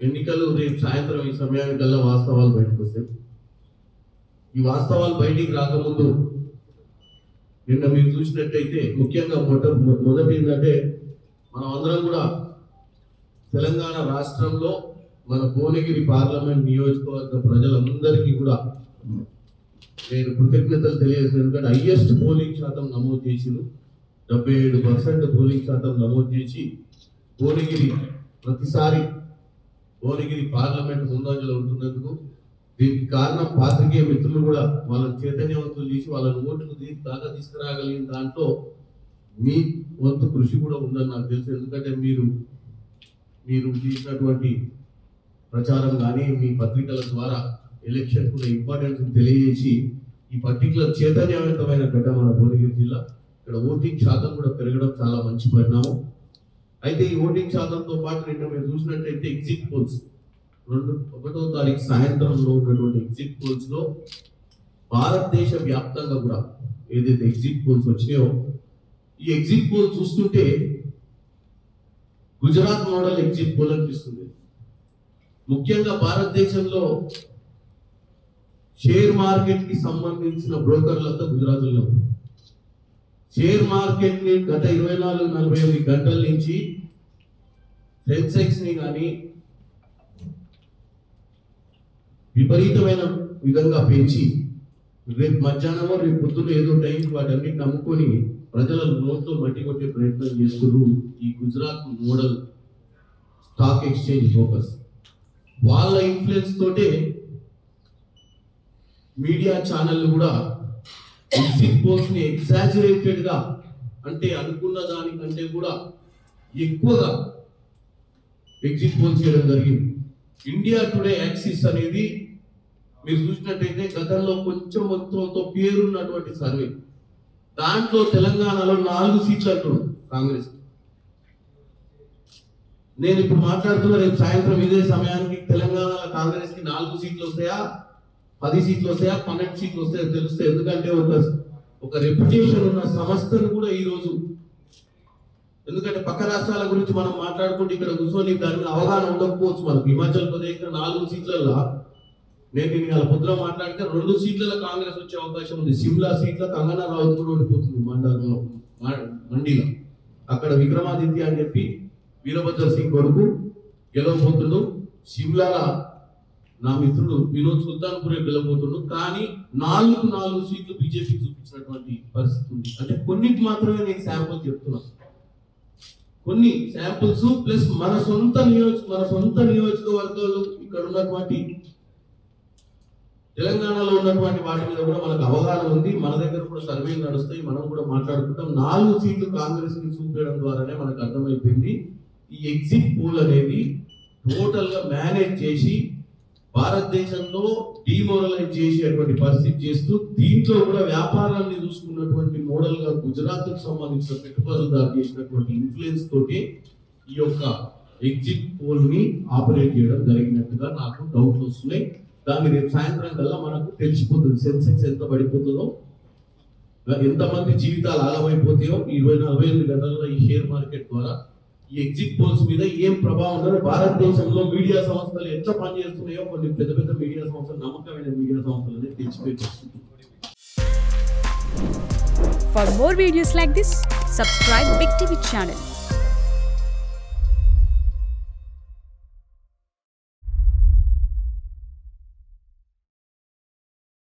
ఎన్నికలు రేపు సాయంత్రం ఈ సమయానికల్లా వాస్తవాలు బయటకు వస్తాయి. ఈ వాస్తవాలు బయటికి రాకముందు నిన్న మీరు చూసినట్టయితే ముఖ్యంగా మొదటి ఏంటంటే మనం అందరం కూడా తెలంగాణ రాష్ట్రంలో మన భువనగిరి పార్లమెంట్ నియోజకవర్గ ప్రజలందరికీ కూడా నేను కృతజ్ఞతలు తెలియజేసిన. ఎందుకంటే హైయెస్ట్ పోలింగ్ శాతం నమోదు చేసిన 77% పోలింగ్ శాతం నమోదు చేసి భువనగిరి ప్రతిసారి భువనగిరి పార్లమెంట్ ముందంజలో ఉంటున్నందుకు దీనికి కారణం పాత్రికేయ మిత్రులు కూడా వాళ్ళని చైతన్యవంతులు చేసి వాళ్ళని ఓట్లు దాకా తీసుకురాగలిగిన దాంట్లో మీ వంతు కృషి కూడా ఉందని నాకు తెలుసు. ఎందుకంటే మీరు చేసినటువంటి ప్రచారం కానీ మీ పత్రికల ద్వారా ఎలక్షన్ కూడా ఇంపార్టెన్స్ తెలియజేసి ఈ పర్టికులర్ చైతన్యవంతమైన గడ్డ మన భువనగిరి జిల్లా. ఇక్కడ ఓటింగ్ శాతం కూడా పెరగడం చాలా మంచి పరిణామం. అయితే ఈ ఓటింగ్ శాతంతో పాటు నిన్న మీరు చూసినట్టయితే ఎగ్జిట్ పోల్స్ 1వ తారీఖు సాయంత్రంలో ఉన్నటువంటి ఎగ్జిట్ పోల్స్ లో భారతదేశ వ్యాప్తంగా కూడా ఏదైతే ఎగ్జిట్ పోల్స్ వచ్చినాయో ఈ ఎగ్జిట్ పోల్ చూస్తుంటే గుజరాత్ మోడల్ ఎగ్జిట్ పోల్ అనిపిస్తుంది. ముఖ్యంగా భారతదేశంలో షేర్ మార్కెట్ కి సంబంధించిన బ్రోకర్లంతా గుజరాత్లో షేర్ మార్కెట్ ని గత 24-48 గంటల నుంచి సెన్సెక్స్ ని కానీ విపరీతమైన విధంగా పెంచి రేపు మధ్యాహ్నమో రేపు పొద్దున్న ఏదో టైంకి వాటన్నిటి నమ్ముకొని ప్రజల నోట్లో మట్టి కొట్టే ప్రయత్నం చేస్తున్నారు ఈ Gujarat model stock exchange brokers. వాళ్ళ ఇన్ఫ్లుయెన్స్ తోటే మీడియా ఛానళ్ళు కూడా ఎగ్జిట్ పోల్స్ ని ఎగ్జాజరేటెడ్ గా అంటే అనుకున్న దానికంటే కూడా ఎక్కువగా ఎగ్జిట్ పోల్స్ చేయడం జరిగింది. ఇండియా టుడే యాక్సిస్ అనేది మీరు చూసినట్టయితే గతంలో కొంచెం మొత్తంతో పేరున్నటువంటి సర్వే, దాంట్లో తెలంగాణలో 4 సీట్లు అంటున్నారు కాంగ్రెస్. నేను ఇప్పుడు మాట్లాడుతున్న రేపు సాయంత్రం ఇదే సమయానికి తెలంగాణలో కాంగ్రెస్ కి 4 సీట్లు వస్తాయా, 10 సీట్లు వస్తాయా, 12 సీట్లు వస్తాయో తెలుస్తాయి. ఎందుకంటే ఒక రెప్యుటేషన్ ఉన్న సంస్థను కూడా ఈరోజు, ఎందుకంటే పక్క రాష్ట్రాల గురించి మనం మాట్లాడుకుంటే ఇక్కడ కూర్చొని దాని మీద అవగాహన ఉండకపోవచ్చు. మనకు హిమాచల్ ప్రదేశ్ 4 సీట్లలో నేను ఇవాళ పొద్దున మాట్లాడితే 2 సీట్లలో కాంగ్రెస్ వచ్చే అవకాశం ఉంది. సిమ్లా సీట్ల కంగనా రావత్ కూడా ఓడిపోతుంది మండీలో. అక్కడ విక్రమాదిత్య అని చెప్పి వీరభద్ర సింగ్ కొడుకు గెలవబోతుండు. సిమ్లాలో నా మిత్రుడు వినోద్ సుల్తాన్పూర్ గెలవబోతుండు. కానీ 4 సీట్లు బీజేపీ చూపించినటువంటి పరిస్థితి ఉంది. అంటే కొన్నిటి మాత్రమే నేను శాంపుల్ చెప్తున్నాను. కొన్ని శాంపుల్స్ ప్లస్ మన సొంత నియోజకవర్గాలు ఇక్కడ ఉన్నటువంటి తెలంగాణలో ఉన్నటువంటి వాటి మీద కూడా మనకు అవగాహన ఉంది. మన దగ్గర కూడా సర్వేలు నడుస్తాయి, మనం కూడా మాట్లాడుకుంటాం. 4 సీట్లు కాంగ్రెస్ ని చూపించడం ద్వారానే మనకు అర్థమైపోయింది ఈ ఎగ్జిట్ పోల్ అనేది టోటల్ గా మేనేజ్ చేసి భారతదేశంలో డిమోరలైజ్ చేసేటువంటి పరిస్థితి చేస్తూ దీంట్లో కూడా వ్యాపారాన్ని చూసుకున్నటువంటి మోడల్ గా గుజరాత్ కు సంబంధించిన పెట్టుబడుదారు చేసినటువంటి ఇన్ఫ్లుయెన్స్ తోటి ఈ యొక్క ఎగ్జిట్ పోల్ ని ఆపరేట్ చేయడం జరిగినట్టుగా నాకు డౌట్లు వస్తున్నాయి. దాన్ని రేపు సాయంత్రం కల్లా మనకు తెలిసిపోతుంది సెన్సెక్స్ ఎంత పడిపోతుందో, ఎంతమంది జీవితాలు ఆగమైపోతాయో 24 గంటల్లో ఈ షేర్ మార్కెట్ ద్వారా ఈ ఎగ్జిట్ పోల్స్ మీద ఏం ప్రభావం ఉందో. భారతదేశంలో మీడియా సంస్థలు ఎట్లా పనిచేస్తున్నాయో కొన్ని పెద్ద పెద్ద మీడియా సంస్థలు, నమ్మకమైన మీడియా సంస్థలు అనేది తెలిసిపోతుంది. For more videos like this, subscribe Big TV channel.